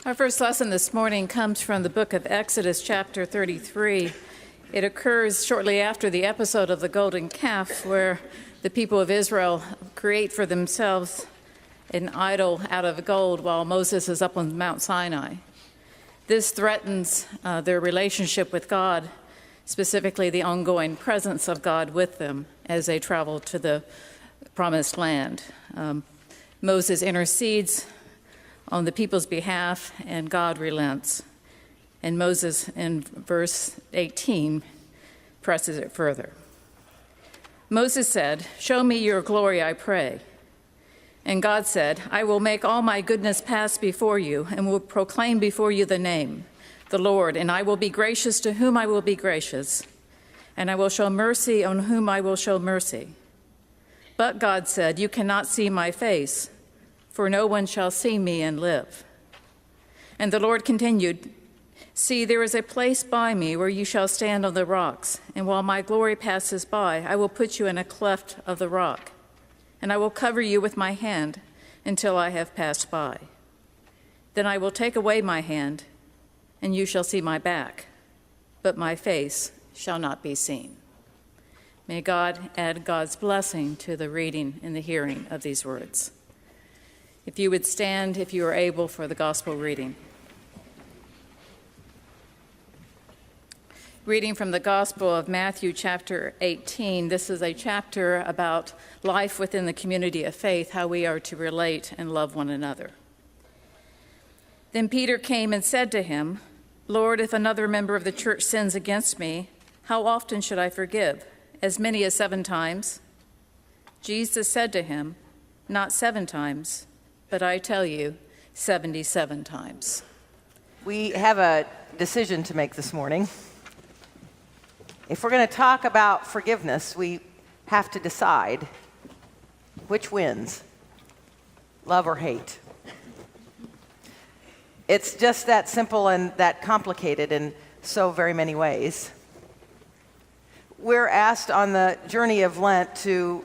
Our first lesson this morning comes from the book of Exodus, chapter 33. It occurs shortly after the episode of the golden calf, where the people of Israel create for themselves an idol out of gold while Moses is up on Mount Sinai. This threatens their relationship with God, specifically the ongoing presence of God with them as they travel to the promised land. Moses intercedes on the people's behalf, and God relents. And Moses, in verse 18, presses it further. Moses said, "Show me your glory, I pray." And God said, "I will make all my goodness pass before you, and will proclaim before you the name, the Lord, and I will be gracious to whom I will be gracious, and I will show mercy on whom I will show mercy." But God said, "You cannot see my face, for no one shall see me and live." And the Lord continued, "See, there is a place by me where you shall stand on the rocks, and while my glory passes by, I will put you in a cleft of the rock, and I will cover you with my hand until I have passed by. Then I will take away my hand, and you shall see my back, but my face shall not be seen." May God add God's blessing to the reading and the hearing of these words. If you would stand, if you are able, for the gospel reading. Reading from the Gospel of Matthew, chapter 18. This is a chapter about life within the community of faith, how we are to relate and love one another. Then Peter came and said to him, "Lord, if another member of the church sins against me, how often should I forgive? As many as 7 times?" Jesus said to him, "Not 7 times, but I tell you, 77 times. We have a decision to make this morning. If we're going to talk about forgiveness, we have to decide which wins, love or hate. It's just that simple and that complicated in so very many ways. We're asked on the journey of Lent to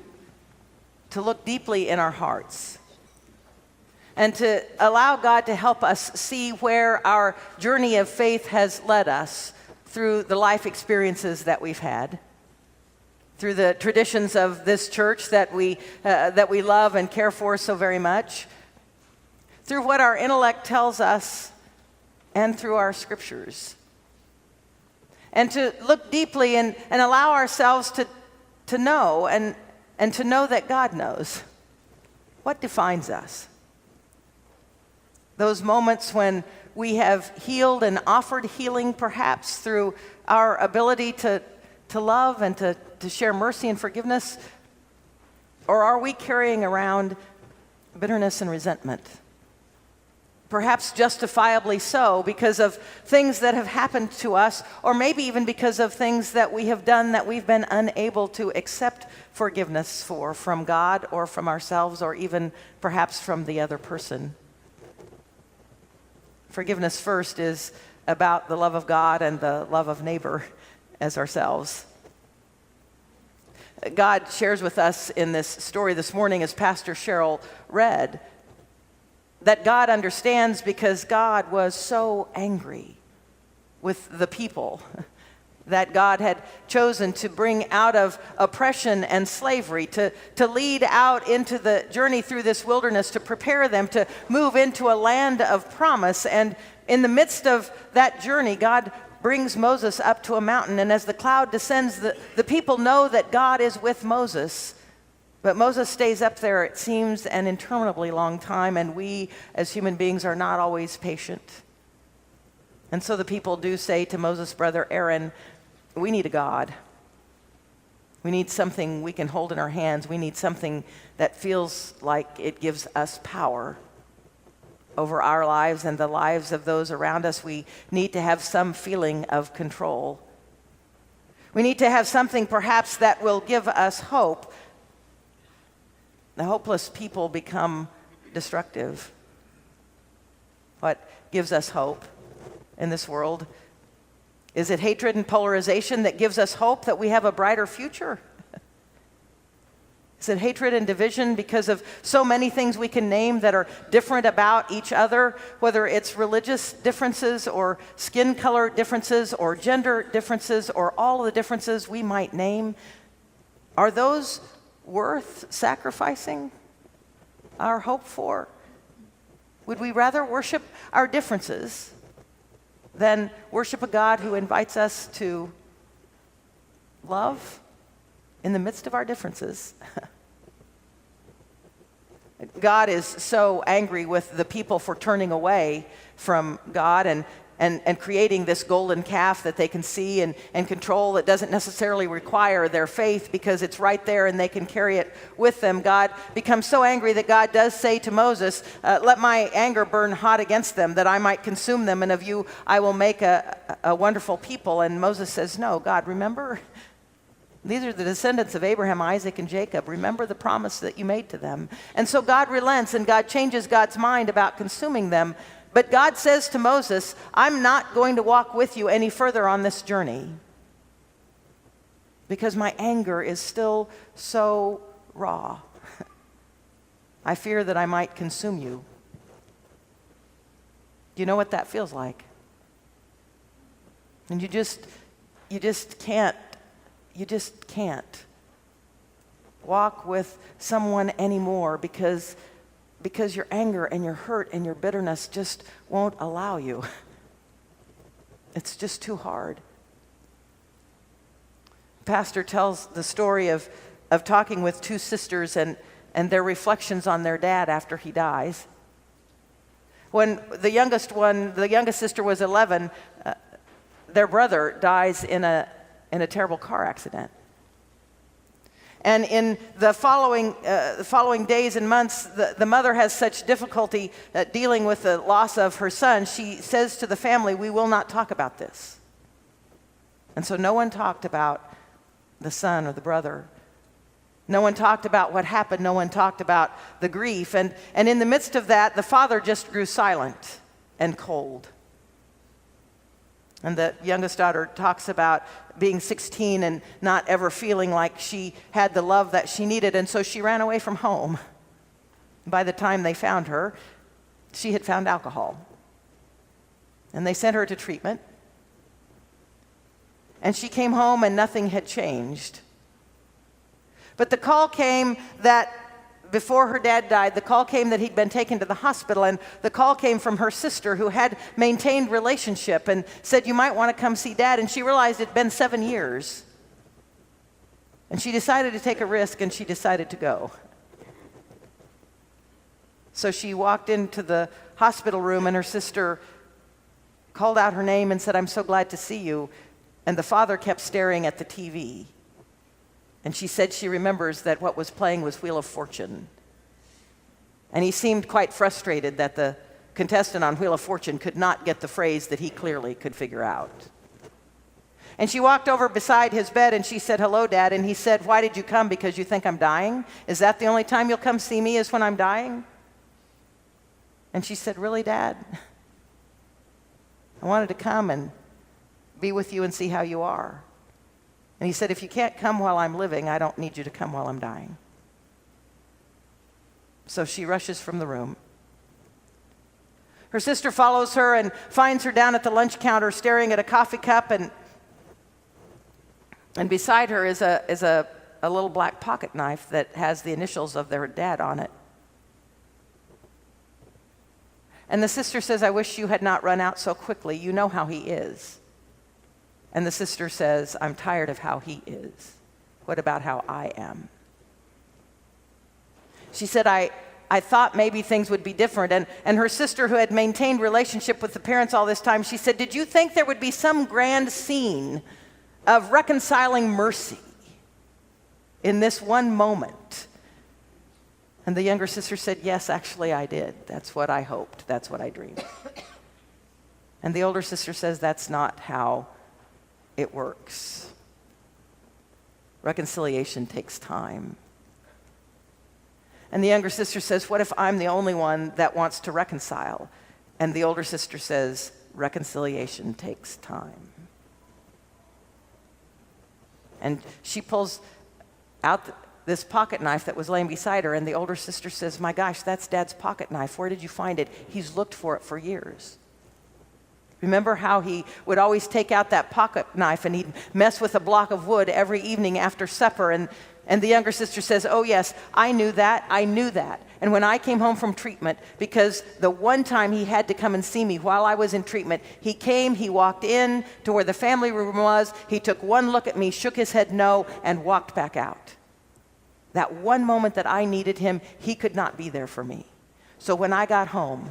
look deeply in our hearts and to allow God to help us see where our journey of faith has led us through the life experiences that we've had, through the traditions of this church that we love and care for so very much, through what our intellect tells us, and through our scriptures. And to look deeply and allow ourselves to know and to know that God knows what defines us. Those moments when we have healed and offered healing, perhaps through our ability to love and to share mercy and forgiveness, or are we carrying around bitterness and resentment? Perhaps justifiably so, because of things that have happened to us, or maybe even because of things that we have done that we've been unable to accept forgiveness for from God or from ourselves, or even perhaps from the other person. Forgiveness first is about the love of God and the love of neighbor as ourselves. God shares with us in this story this morning, as Pastor Cheryl read, that God understands because God was so angry with the people that God had chosen to bring out of oppression and slavery, to lead out into the journey through this wilderness, to prepare them to move into a land of promise. And in the midst of that journey, God brings Moses up to a mountain, and as the cloud descends, the people know that God is with Moses. But Moses stays up there, it seems, an interminably long time, and we as human beings are not always patient. And so the people do say to Moses' brother Aaron, "We need a God. We need something we can hold in our hands. We need something that feels like it gives us power over our lives and the lives of those around us. We need to have some feeling of control. We need to have something perhaps that will give us hope." The hopeless people become destructive. What gives us hope in this world? Is it hatred and polarization that gives us hope that we have a brighter future? Is it hatred and division because of so many things we can name that are different about each other, whether it's religious differences or skin color differences or gender differences or all of the differences we might name? Are those worth sacrificing our hope for? Would we rather worship our differences than worship a God who invites us to love in the midst of our differences? God is so angry with the people for turning away from God and creating this golden calf that they can see and control that doesn't necessarily require their faith because it's right there and they can carry it with them. God becomes so angry that God does say to Moses, let my anger burn hot against them that I might consume them, and of you I will make a wonderful people. And Moses says, no, God, remember, these are the descendants of Abraham, Isaac, and Jacob. Remember the promise that you made to them. And so God relents and God changes God's mind about consuming them. But God says to Moses, I'm not going to walk with you any further on this journey because my anger is still so raw. I fear that I might consume you. Do you know what that feels like? And you just can't walk with someone anymore because your anger and your hurt and your bitterness just won't allow you. It's just too hard. Pastor tells the story of talking with two sisters and their reflections on their dad after he dies. When the youngest sister was 11, their brother dies in a terrible car accident. And in the following days and months, the mother has such difficulty dealing with the loss of her son, she says to the family, we will not talk about this. And so no one talked about the son or the brother. No one talked about what happened. No one talked about the grief. And in the midst of that, the father just grew silent and cold. And the youngest daughter talks about being 16 and not ever feeling like she had the love that she needed, and so she ran away from home. By the time they found her, she had found alcohol. And they sent her to treatment. And she came home and nothing had changed. But the call came that before her dad died, the call came that he'd been taken to the hospital, and the call came from her sister who had maintained relationship and said, you might want to come see Dad. And she realized it'd been 7 years. And she decided to take a risk, and she decided to go. So she walked into the hospital room, and her sister called out her name and said, I'm so glad to see you. And the father kept staring at the TV. And she said she remembers that what was playing was Wheel of Fortune. And he seemed quite frustrated that the contestant on Wheel of Fortune could not get the phrase that he clearly could figure out. And she walked over beside his bed and she said, hello, Dad. And he said, why did you come? Because you think I'm dying? Is that the only time you'll come see me is when I'm dying? And she said, really, Dad? I wanted to come and be with you and see how you are. And he said, if you can't come while I'm living, I don't need you to come while I'm dying. So she rushes from the room. Her sister follows her and finds her down at the lunch counter staring at a coffee cup, and beside her is a little black pocket knife that has the initials of their dad on it. And the sister says, I wish you had not run out so quickly. You know how he is. And the sister says, I'm tired of how he is. What about how I am? She said, I thought maybe things would be different. And her sister, who had maintained relationship with the parents all this time, she said, did you think there would be some grand scene of reconciling mercy in this one moment? And the younger sister said, yes, actually I did. That's what I hoped. That's what I dreamed. And the older sister says, that's not how it works. Reconciliation takes time. And the younger sister says, what if I'm the only one that wants to reconcile? And the older sister says, reconciliation takes time. And she pulls out this pocket knife that was laying beside her, and the older sister says, "My gosh, that's Dad's pocket knife. Where did you find it? He's looked for it for years." Remember how he would always take out that pocket knife and he'd mess with a block of wood every evening after supper, and the younger sister says, "Oh yes, I knew that. And when I came home from treatment, because the one time he had to come and see me while I was in treatment, he came, he walked in to where the family room was, he took one look at me, shook his head no, and walked back out. That one moment that I needed him, he could not be there for me. So when I got home,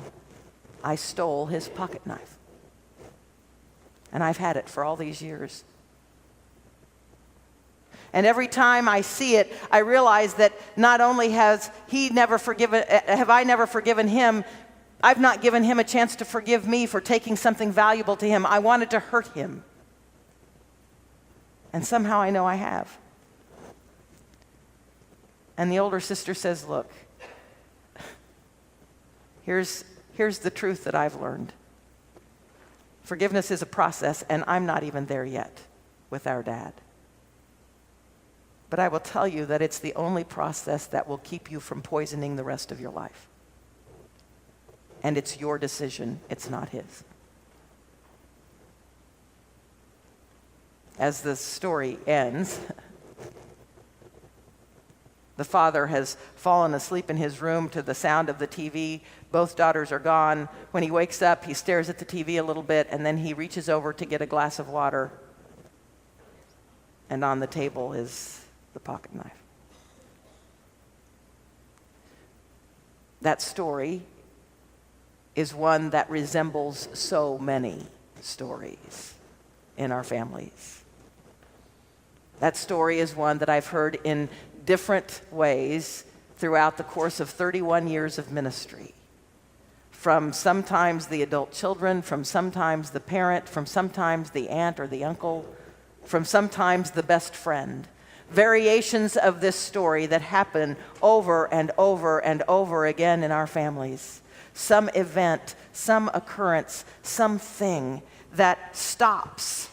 I stole his pocket knife. And I've had it for all these years. And every time I see it, I realize that not only have I never forgiven him, I've not given him a chance to forgive me for taking something valuable to him. I wanted to hurt him. And somehow I know I have. And the older sister says, "Look, here's the truth that I've learned. Forgiveness is a process, and I'm not even there yet with our dad. But I will tell you that it's the only process that will keep you from poisoning the rest of your life. And it's your decision, it's not his." As the story ends, the father has fallen asleep in his room to the sound of the TV. Both daughters are gone. When he wakes up, he stares at the TV a little bit, and then he reaches over to get a glass of water. And on the table is the pocket knife. That story is one that resembles so many stories in our families. That story is one that I've heard in different ways throughout the course of 31 years of ministry. From sometimes the adult children, from sometimes the parent, from sometimes the aunt or the uncle, from sometimes the best friend. Variations of this story that happen over and over and over again in our families. Some event, some occurrence, something that stops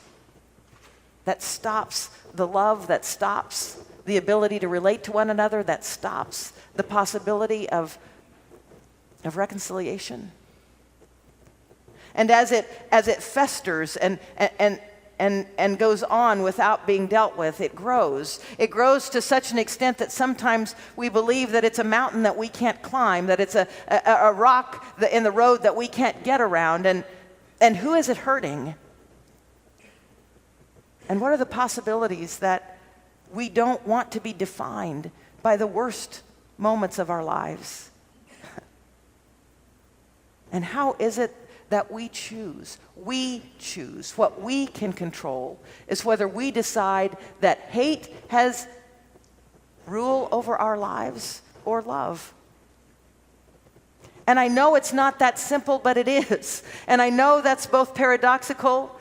the love, that stops the ability to relate to one another, that stops the possibility of reconciliation. And as it festers and goes on without being dealt with, it grows. It grows to such an extent that sometimes we believe that it's a mountain that we can't climb, that it's a rock in the road that we can't get around. And who is it hurting? And what are the possibilities that we don't want to be defined by the worst moments of our lives? And how is it that we choose? We choose. What we can control is whether we decide that hate has rule over our lives or love. And I know it's not that simple, but it is. And I know that's both paradoxical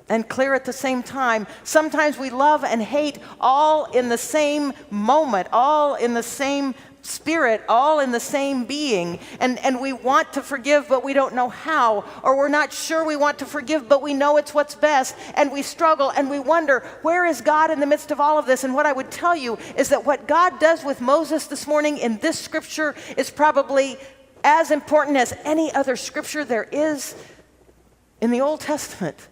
and clear at the same time. Sometimes we love and hate all in the same moment, all in the same spirit, all in the same being. And we want to forgive, but we don't know how. Or we're not sure we want to forgive, but we know it's what's best. And we struggle and we wonder, where is God in the midst of all of this? And what I would tell you is that what God does with Moses this morning in this scripture is probably as important as any other scripture there is in the Old Testament.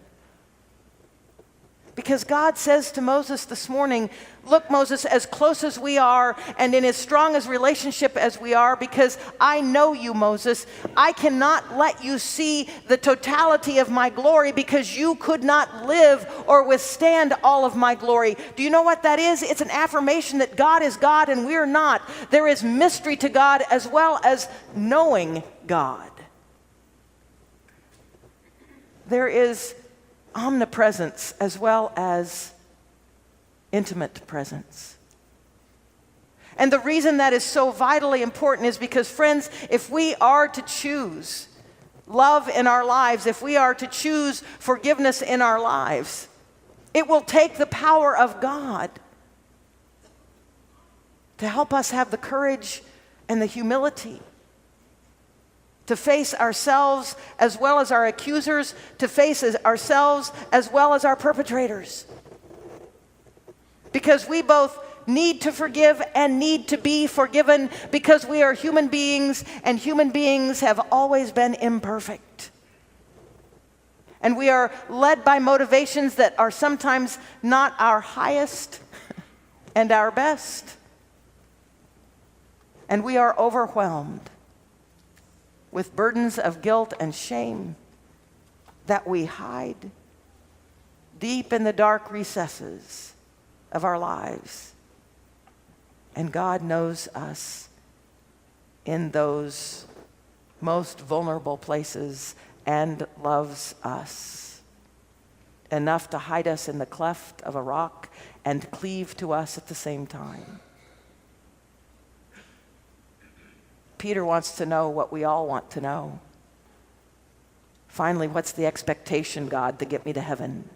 Because God says to Moses this morning, look, Moses, as close as we are and in as strong as relationship as we are, because I know you, Moses, I cannot let you see the totality of my glory because you could not live or withstand all of my glory. Do you know what that is? It's an affirmation that God is God and we're not. There is mystery to God as well as knowing God. There is omnipresence as well as intimate presence. And the reason that is so vitally important is because, friends, if we are to choose love in our lives, if we are to choose forgiveness in our lives, it will take the power of God to help us have the courage and the humility to face ourselves as well as our accusers, to face ourselves as well as our perpetrators. Because we both need to forgive and need to be forgiven because we are human beings, and human beings have always been imperfect. And we are led by motivations that are sometimes not our highest and our best. And we are overwhelmed with burdens of guilt and shame that we hide deep in the dark recesses of our lives. And God knows us in those most vulnerable places and loves us enough to hide us in the cleft of a rock and cleave to us at the same time. Peter wants to know what we all want to know. Finally, what's the expectation, God, to get me to heaven?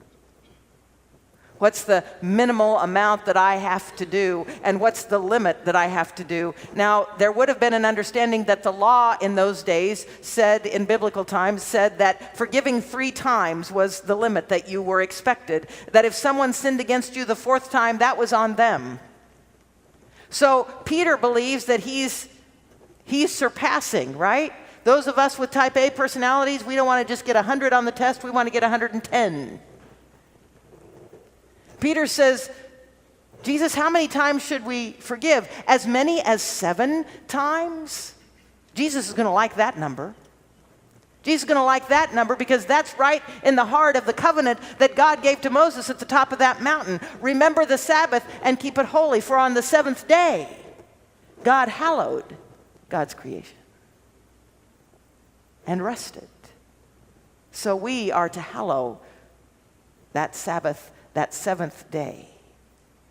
What's the minimal amount that I have to do, and what's the limit that I have to do? Now, there would have been an understanding that the law in those days said, in biblical times, said that forgiving 3 times was the limit that you were expected. That if someone sinned against you the 4th time, that was on them. So Peter believes that he's surpassing, right? Those of us with type A personalities, we don't want to just get 100 on the test, we want to get 110. Peter says, Jesus, how many times should we forgive? As many as 7 times? Jesus is going to like that number. Jesus is going to like that number because that's right in the heart of the covenant that God gave to Moses at the top of that mountain. Remember the Sabbath and keep it holy, for on the 7th day, God hallowed God's creation and rested. So we are to hallow that Sabbath, that 7th day,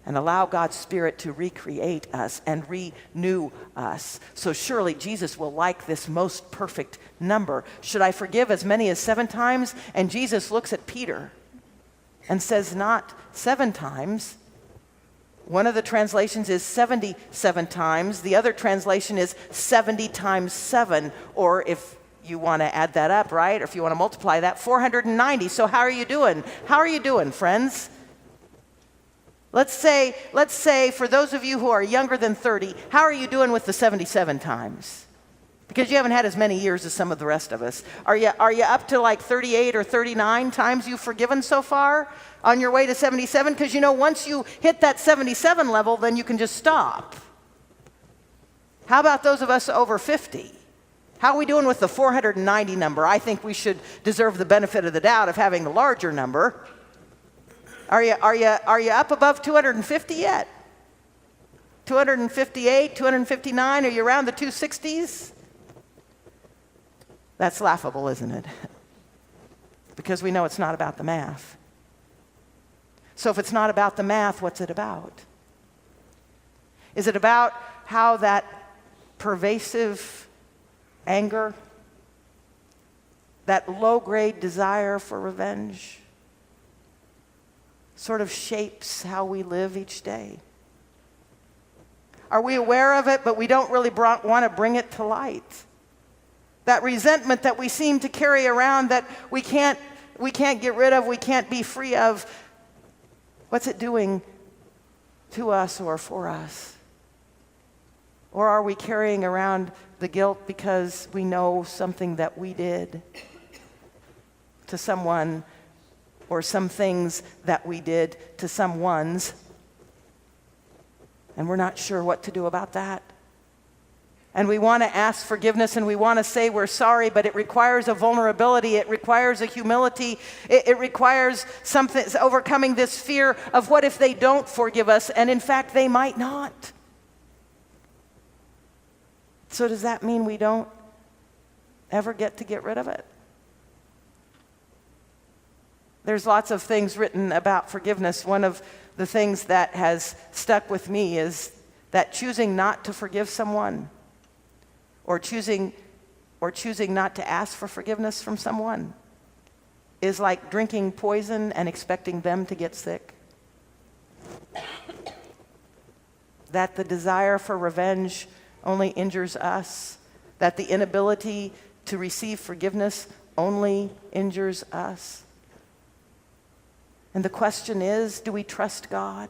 and allow God's Spirit to recreate us and renew us. So surely Jesus will like this most perfect number. Should I forgive as many as 7 times? And Jesus looks at Peter and says, not 7 times. One of the translations is 77 times. The other translation is 70 times 7, or if you want to add that up, right? Or if you want to multiply that, 490. So how are you doing? How are you doing, friends? Let's say for those of you who are younger than 30, how are you doing with the 77 times? Because you haven't had as many years as some of the rest of us. Are you up to like 38 or 39 times you've forgiven so far on your way to 77? Because once you hit that 77 level, then you can just stop. How about those of us over 50? How are we doing with the 490 number? I think we should deserve the benefit of the doubt of having the larger number. Are you up above 250 yet? 258, 259? Are you around the 260s? That's laughable, isn't it? Because we know it's not about the math. So if it's not about the math, what's it about? Is it about how that pervasive anger, that low-grade desire for revenge, sort of shapes how we live each day? Are we aware of it, but we don't really want to bring it to light? That resentment that we seem to carry around that we can't get rid of, we can't be free of, what's it doing to us or for us? Or are we carrying around the guilt because we know something that we did to someone, or some things that we did to someone's, and we're not sure what to do about that? And we want to ask forgiveness and we want to say we're sorry, but it requires a vulnerability, it requires a humility, it requires something, overcoming this fear of what if they don't forgive us, and in fact they might not. So does that mean we don't ever get rid of it? There's lots of things written about forgiveness. One of the things that has stuck with me is that choosing not to forgive someone, or choosing not to ask for forgiveness from someone, is like drinking poison and expecting them to get sick. That the desire for revenge only injures us. That the inability to receive forgiveness only injures us. And the question is, do we trust God?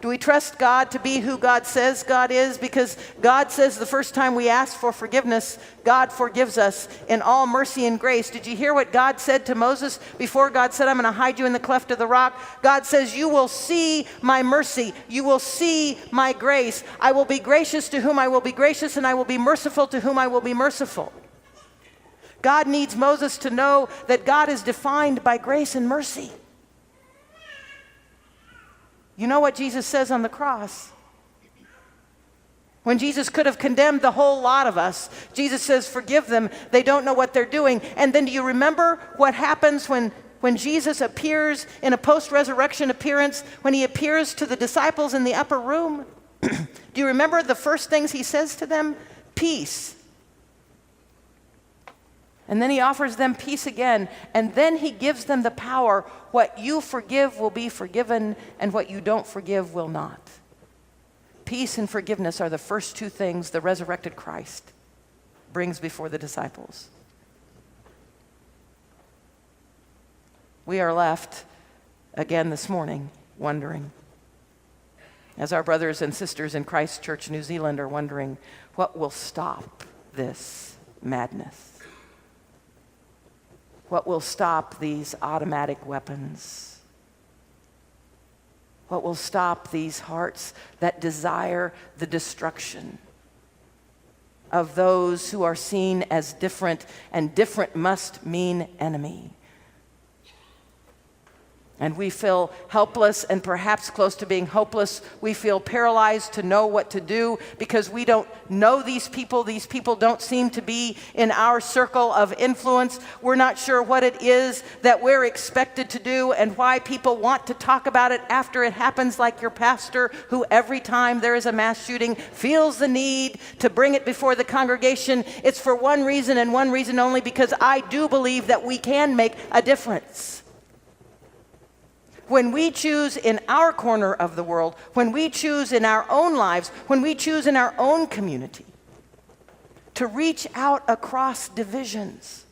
Do we trust God to be who God says God is? Because God says the first time we ask for forgiveness, God forgives us in all mercy and grace. Did you hear what God said to Moses before God said, I'm going to hide you in the cleft of the rock? God says, you will see my mercy. You will see my grace. I will be gracious to whom I will be gracious, and I will be merciful to whom I will be merciful. God needs Moses to know that God is defined by grace and mercy. You know what Jesus says on the cross? When Jesus could have condemned the whole lot of us, Jesus says, forgive them. They don't know what they're doing. And then do you remember what happens when Jesus appears in a post-resurrection appearance, when he appears to the disciples in the upper room? Do you remember the first things he says to them? Peace. And then he offers them peace again. And then he gives them the power. What you forgive will be forgiven, and what you don't forgive will not. Peace and forgiveness are the first two things the resurrected Christ brings before the disciples. We are left again this morning wondering, as our brothers and sisters in Christ Church New Zealand are wondering, what will stop this madness? What will stop these automatic weapons? What will stop these hearts that desire the destruction of those who are seen as different, and different must mean enemy? And we feel helpless and perhaps close to being hopeless. We feel paralyzed to know what to do because we don't know these people. These people don't seem to be in our circle of influence. We're not sure what it is that we're expected to do and why people want to talk about it after it happens, like your pastor, who every time there is a mass shooting feels the need to bring it before the congregation. It's for one reason and one reason only, because I do believe that we can make a difference. When we choose in our corner of the world, when we choose in our own lives, when we choose in our own community to reach out across divisions,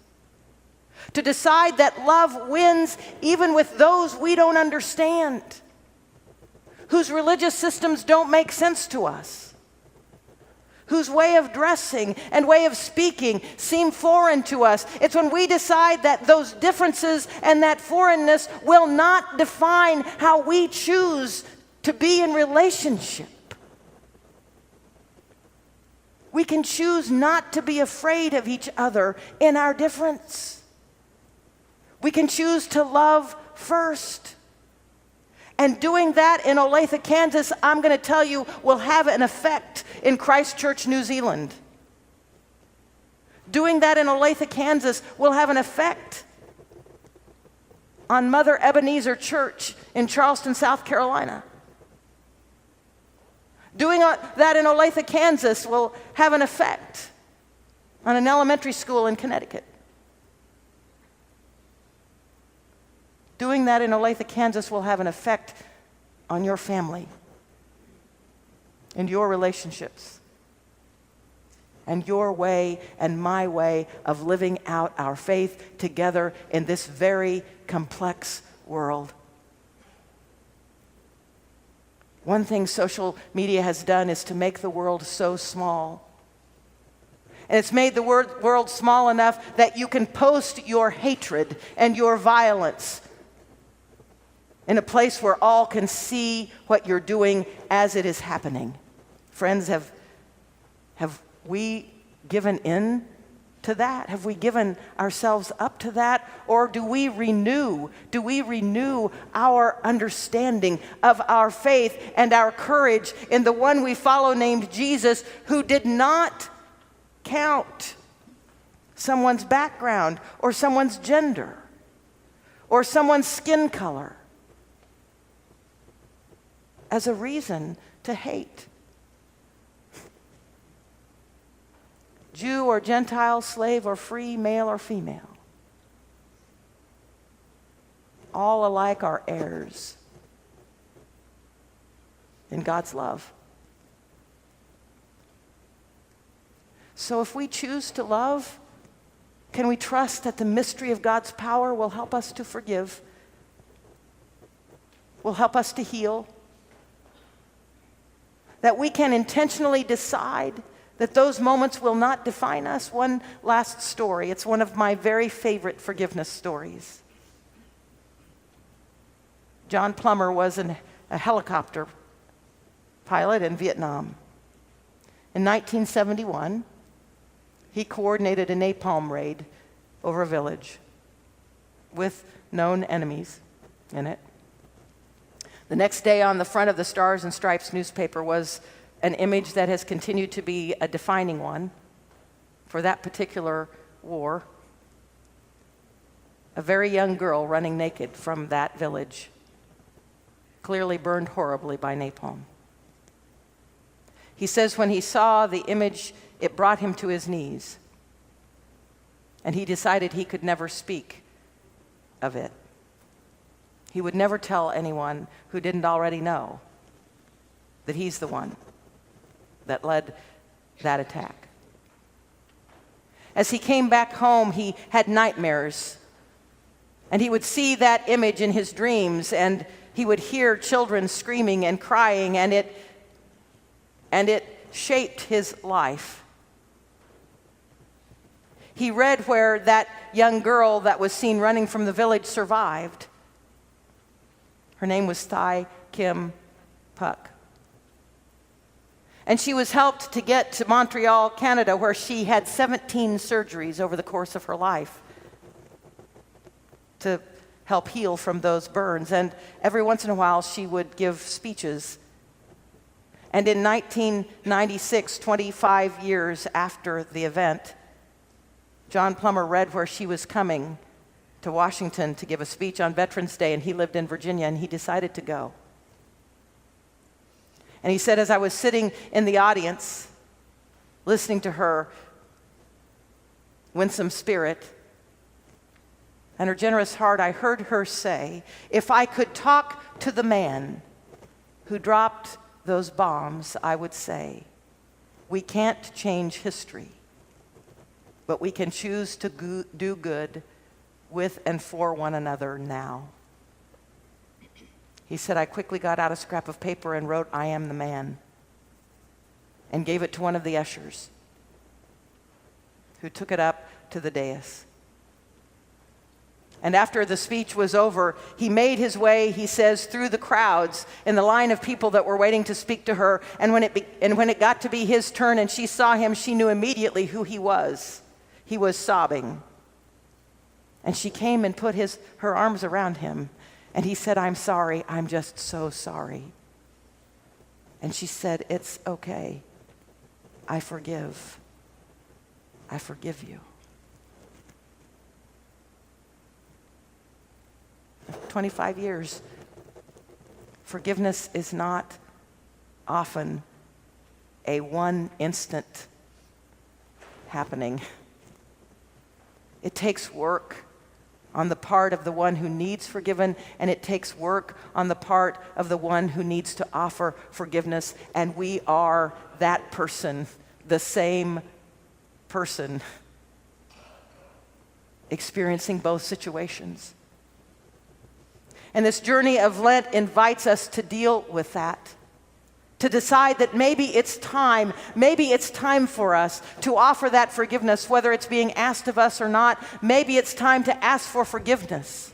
to decide that love wins even with those we don't understand, whose religious systems don't make sense to us, whose way of dressing and way of speaking seem foreign to us. It's when we decide that those differences and that foreignness will not define how we choose to be in relationship. We can choose not to be afraid of each other in our difference. We can choose to love first. And doing that in Olathe, Kansas, I'm going to tell you, will have an effect in Christchurch, New Zealand. Doing that in Olathe, Kansas will have an effect on Mother Ebenezer Church in Charleston, South Carolina. Doing that in Olathe, Kansas will have an effect on an elementary school in Connecticut. Doing that in Olathe, Kansas will have an effect on your family and your relationships and your way and my way of living out our faith together in this very complex world. One thing social media has done is to make the world so small. And it's made the world small enough that you can post your hatred and your violence in a place where all can see what you're doing as it is happening. Friends, have we given in to that? Have we given ourselves up to that? Or do we renew our understanding of our faith and our courage in the one we follow named Jesus, who did not count someone's background or someone's gender or someone's skin color as a reason to hate? Jew or Gentile, slave or free, male or female. All alike are heirs in God's love. So if we choose to love, can we trust that the mystery of God's power will help us to forgive, will help us to heal, that we can intentionally decide that those moments will not define us. One last story. It's one of my very favorite forgiveness stories. John Plummer was a helicopter pilot in Vietnam. In 1971, he coordinated a napalm raid over a village with known enemies in it. The next day on the front of the Stars and Stripes newspaper was an image that has continued to be a defining one for that particular war. A very young girl running naked from that village, clearly burned horribly by napalm. He says when he saw the image, it brought him to his knees, and he decided he could never speak of it. He would never tell anyone who didn't already know that he's the one that led that attack. As he came back home, he had nightmares, and he would see that image in his dreams, and he would hear children screaming and crying, and it shaped his life. He read where that young girl that was seen running from the village survived. Her name was Thai Kim Puck. And she was helped to get to Montreal, Canada, where she had 17 surgeries over the course of her life to help heal from those burns. And every once in a while, she would give speeches. And in 1996, 25 years after the event, John Plummer read where she was coming to Washington to give a speech on Veterans Day, and he lived in Virginia, and he decided to go. And he said, as I was sitting in the audience, listening to her winsome spirit and her generous heart, I heard her say, if I could talk to the man who dropped those bombs, I would say, we can't change history, but we can choose to do good with and for one another now. He said, I quickly got out a scrap of paper and wrote, I am the man, and gave it to one of the ushers, who took it up to the dais. And after the speech was over, he made his way, he says, through the crowds in the line of people that were waiting to speak to her. And when it got to be his turn and she saw him, she knew immediately who he was. He was sobbing. And she came and put her arms around him. And he said, I'm sorry. I'm just so sorry. And she said, it's okay. I forgive. I forgive you. 25 years. Forgiveness is not often a one instant happening. It takes work on the part of the one who needs forgiven, and it takes work on the part of the one who needs to offer forgiveness. And we are that person, the same person, experiencing both situations. And this journey of Lent invites us to deal with that, to decide that maybe it's time for us to offer that forgiveness, whether it's being asked of us or not. Maybe it's time to ask for forgiveness,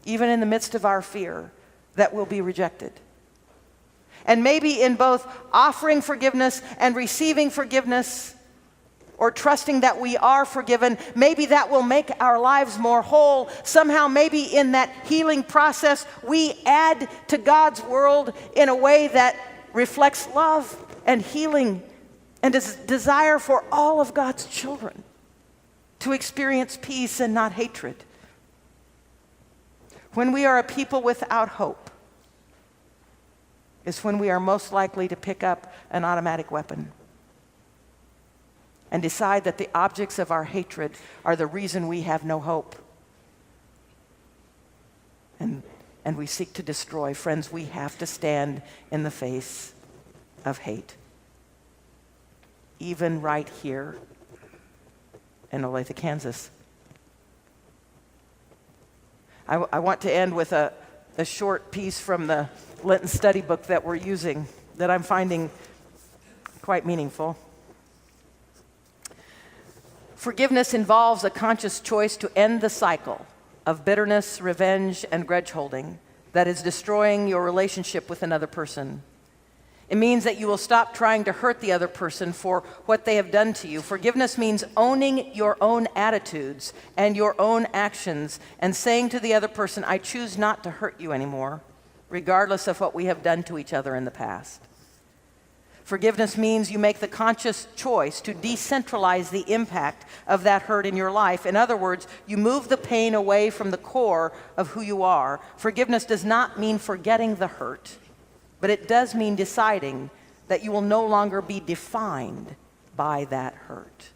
even in the midst of our fear that we'll be rejected. And maybe in both offering forgiveness and receiving forgiveness, or trusting that we are forgiven, maybe that will make our lives more whole. Somehow, maybe in that healing process, we add to God's world in a way that reflects love and healing and desire for all of God's children to experience peace and not hatred. When we are a people without hope is when we are most likely to pick up an automatic weapon and decide that the objects of our hatred are the reason we have no hope. And we seek to destroy. Friends, we have to stand in the face of hate. Even right here in Olathe, Kansas. I want to end with a a short piece from the Lenten study book that we're using that I'm finding quite meaningful. Forgiveness involves a conscious choice to end the cycle of bitterness, revenge, and grudge holding that is destroying your relationship with another person. It means that you will stop trying to hurt the other person for what they have done to you. Forgiveness means owning your own attitudes and your own actions and saying to the other person, I choose not to hurt you anymore, regardless of what we have done to each other in the past. Forgiveness means you make the conscious choice to decentralize the impact of that hurt in your life. In other words, you move the pain away from the core of who you are. Forgiveness does not mean forgetting the hurt, but it does mean deciding that you will no longer be defined by that hurt.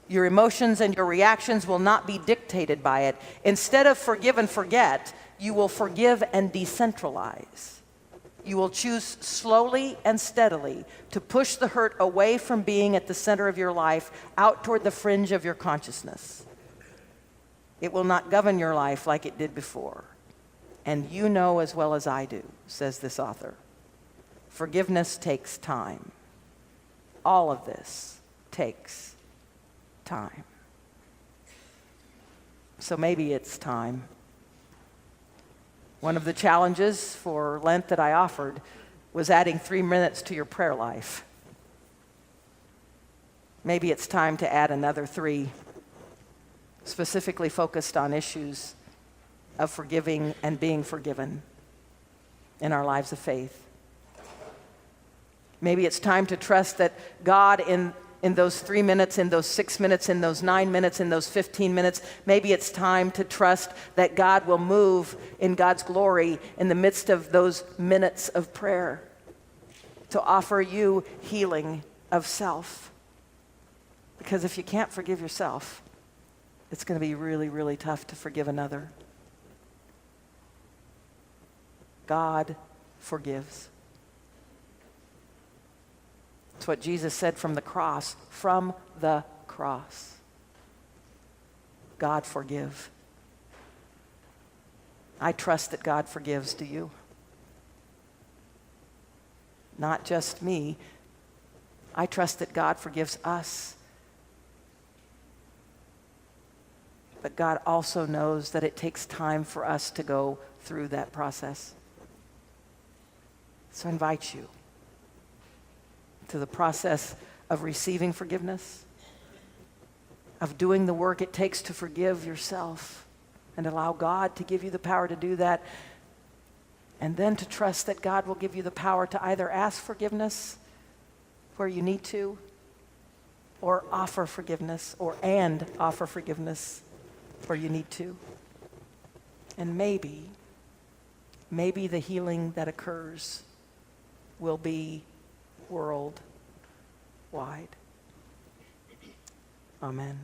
Your emotions and your reactions will not be dictated by it. Instead of forgive and forget, you will forgive and decentralize. You will choose slowly and steadily to push the hurt away from being at the center of your life, out toward the fringe of your consciousness. It will not govern your life like it did before. And you know as well as I do, says this author, forgiveness takes time. All of this takes time. So maybe it's time. One of the challenges for Lent that I offered was adding 3 minutes to your prayer life. Maybe it's time to add another 3, specifically focused on issues of forgiving and being forgiven in our lives of faith. Maybe it's time to trust that God in those 3 minutes, in those 6 minutes, in those 9 minutes, in those 15 minutes, maybe it's time to trust that God will move in God's glory in the midst of those minutes of prayer to offer you healing of self. Because if you can't forgive yourself, it's going to be really, really tough to forgive another. God forgives. It's what Jesus said from the cross. From the cross. God forgive. I trust that God forgives. Do you? Not just me. I trust that God forgives us. But God also knows that it takes time for us to go through that process. So I invite you to the process of receiving forgiveness, of doing the work it takes to forgive yourself and allow God to give you the power to do that, and then to trust that God will give you the power to either ask forgiveness where you need to, or offer forgiveness, and offer forgiveness where you need to. And maybe the healing that occurs will be worldwide. Amen.